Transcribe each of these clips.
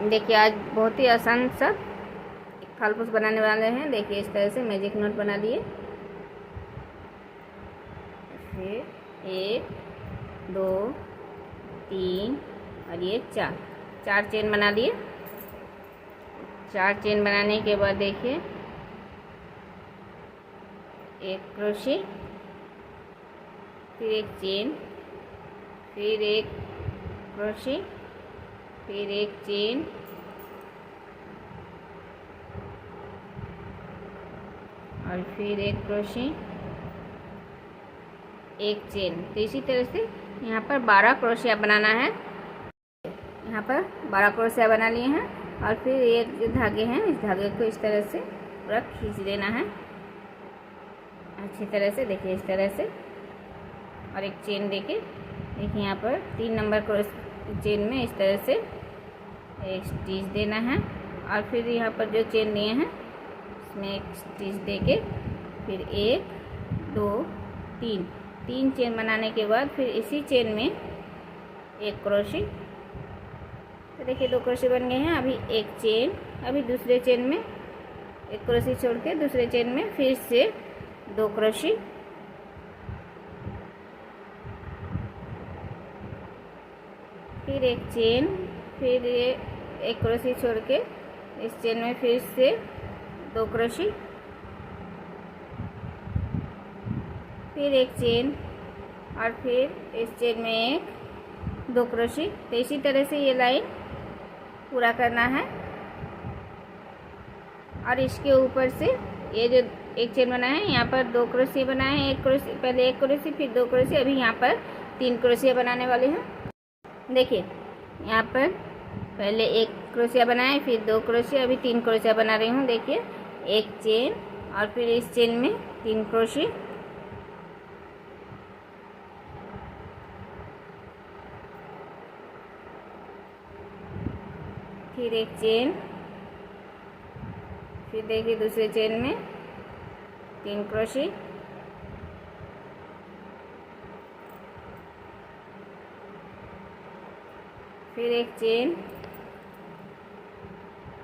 देखिए आज बहुत ही आसान सा फालपूस बनाने वाले हैं। देखिए इस तरह से मैजिक नोट बना लिए, फिर 1 2 3 और ये 4 चेन बना लिए। 4 चेन बनाने के बाद देखिए एक क्रोशे, फिर एक चेन, फिर एक क्रोशे, फिर एक चेन, और फिर एक क्रोशे, एक चेन। तो इसी तरह से यहाँ पर 12 क्रोशिया बनाना है। यहाँ पर 12 क्रोशिया बना लिए हैं और फिर ये जो धागे हैं इस धागे को इस तरह से पूरा खींच देना है अच्छी तरह से। देखिए इस तरह से, और एक चेन देके देखिए यहाँ पर 3 नंबर क्रोश चेन में इस तरह से एक स्टिच देना है, और फिर यहाँ पर जो चेन दिए हैं इसमें एक स्टिच देके फिर 1 2 3 चेन बनाने के बाद फिर इसी चेन में एक क्रोशे। तो देखिए 2 क्रोशे बन गए हैं। अभी एक चेन, अभी दूसरे चेन में एक क्रोशे छोड़ के दूसरे चेन में फिर से 2 क्रोशे, फिर एक चेन, फिर ये एक क्रोशे छोड़ के इस चेन में फिर से 2 क्रोशे, फिर एक चेन, और फिर इस चेन में एक 2 क्रोशे। तो इसी तरह से ये लाइन पूरा करना है। और इसके ऊपर से ये जो एक चेन बनाए हैं यहाँ पर 2 क्रोशे बनाए हैं। एक क्रोशे, पहले एक क्रोशे फिर 2 क्रोशे, अभी यहाँ पर 3 क्रोशे बनाने वाले हैं। देखिए यहाँ पर पहले एक क्रोशिया बनाए, फिर 2 क्रोशिया, अभी 3 क्रोशिया बना रही हूँ। देखिए एक चेन और फिर इस चेन में 3 क्रोशे, फिर एक चेन, फिर देखिए दूसरे चेन में 3 क्रोशे, फिर एक चेन,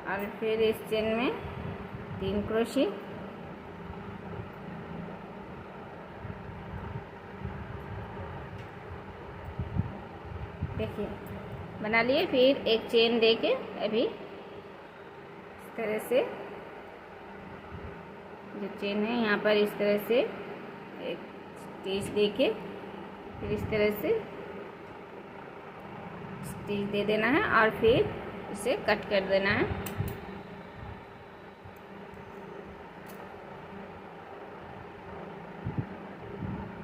और फिर इस चेन में 3 क्रोशे, देखिए बना लिए। फिर एक चेन देके अभी इस तरह से जो चेन है यहाँ पर इस तरह से एक स्टिच देके फिर इस तरह से स्टिच दे देना है, और फिर इसे कट कर देना है।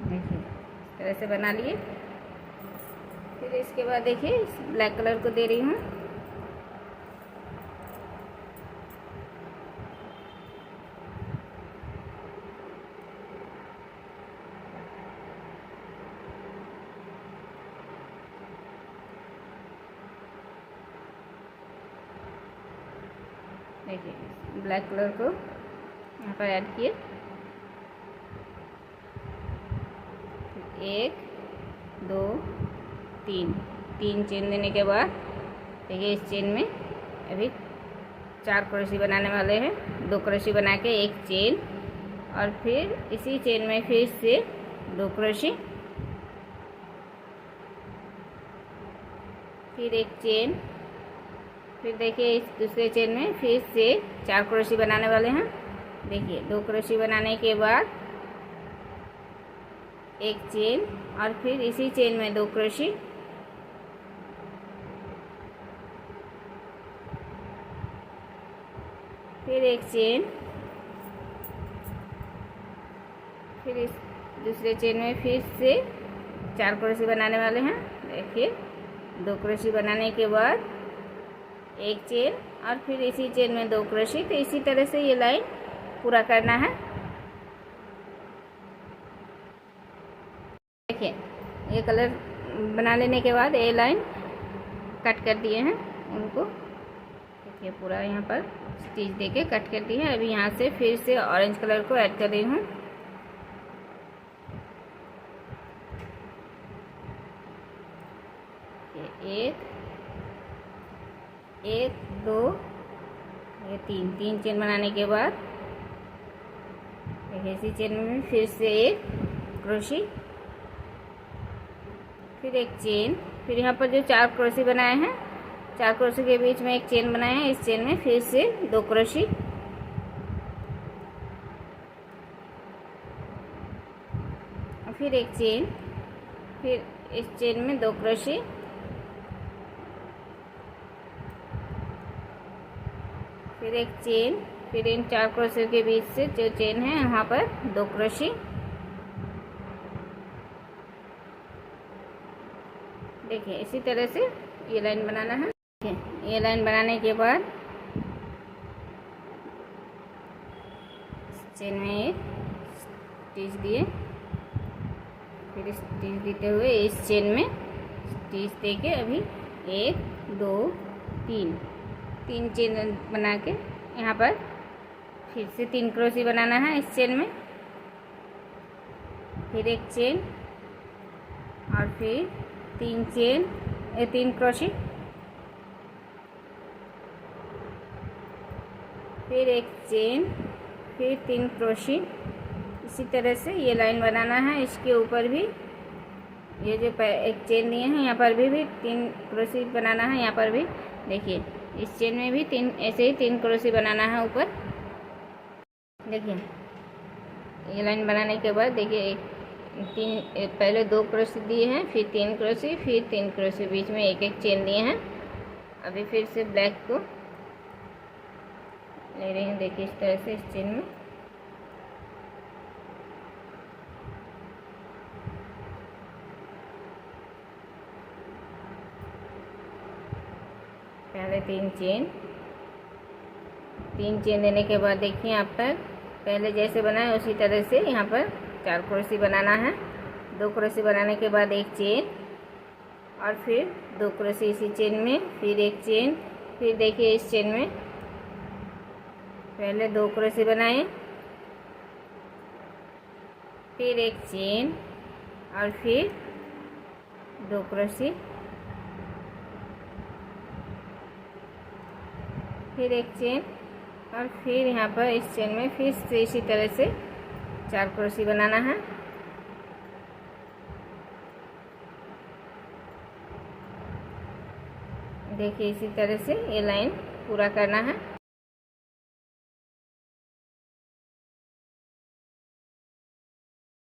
देखिए इस तरह से बना लिए। फिर इसके बाद देखिए इस ब्लैक कलर को दे रही हूँ। देखिए ब्लैक कलर को यहाँ पर ऐड किए। 1 2 3 चेन देने के बाद देखिए इस चेन में अभी 4 क्रोशे बनाने वाले हैं। 2 क्रोशे बना के एक चेन, और फिर इसी चेन में फिर से 2 क्रोशे, फिर एक चेन, फिर देखिए इस दूसरे चेन में फिर से 4 क्रोशे बनाने वाले हैं। देखिए 2 क्रोशे बनाने के बाद एक चेन, और फिर इसी चेन में 2 क्रोशे, फिर एक चेन, फिर इस दूसरे चेन में फिर से 4 क्रोशे बनाने वाले हैं। देखिए 2 क्रोशे बनाने के बाद एक चेन, और फिर इसी चेन में 2 क्रोशे। तो इसी तरह से ये लाइन पूरा करना है। देखिए ये कलर बना लेने के बाद ये लाइन कट कर दिए हैं उनको। देखिए पूरा यहाँ पर स्टिच देके कट कर दी है। अभी यहाँ से फिर से ऑरेंज कलर को ऐड कर रही हूँ। एक एक, दो, ये तीन चेन बनाने के बाद इसी चेन में फिर से एक क्रोशी, फिर एक चेन, फिर यहाँ पर जो 4 क्रोशी बनाए हैं, 4 क्रोशी के बीच में एक चेन बनाए हैं, इस चेन में फिर से 2 क्रोशी, फिर एक चेन, फिर इस चेन में 2 क्रोशी, फिर एक चेन, फिर इन 4 क्रोशी के बीच से जो चेन है वहाँ पर 2 क्रोशी। देखिए इसी तरह से ये लाइन बनाना है। देखिए ये लाइन बनाने के बाद चेन में एक स्टिच दिए, फिर स्टिच देते हुए इस चेन में स्टिच देके अभी 1, 2, 3 चेन बना के यहाँ पर फिर से 3 क्रोशी बनाना है इस चेन में, फिर एक चेन और फिर 3 क्रोशी, फिर एक चेन, फिर 3 क्रोशी। इसी तरह से ये लाइन बनाना है। इसके ऊपर भी ये जो एक चेन दिए हैं यहाँ पर भी 3 क्रोशी बनाना है। यहाँ पर भी देखिए इस चेन में भी 3 ऐसे ही 3 क्रोशी बनाना है ऊपर। देखिए ये लाइन बनाने के बाद देखिए पहले 2 क्रोशी दिए हैं, फिर 3 क्रोशी, फिर 3 क्रोशी, बीच में एक चेन दिए हैं। अभी फिर से ब्लैक को ले रही हूँ। देखिए इस तरह से इस चेन में पहले 3 चेन देने के बाद देखिए यहाँ पर पहले जैसे बनाए उसी तरह से यहाँ पर 4 क्रोशी बनाना है। 2 क्रोशी बनाने के बाद एक चेन और फिर 2 क्रोशी इसी चेन में, फिर एक चेन, फिर देखिए इस चेन में पहले 2 क्रोशी बनाए, फिर एक चेन और फिर 2 क्रोशी, फिर एक चेन और फिर यहाँ पर इस चेन में फिर से इसी तरह से 4 क्रोशी बनाना है। देखिए इसी तरह से ये लाइन पूरा करना है।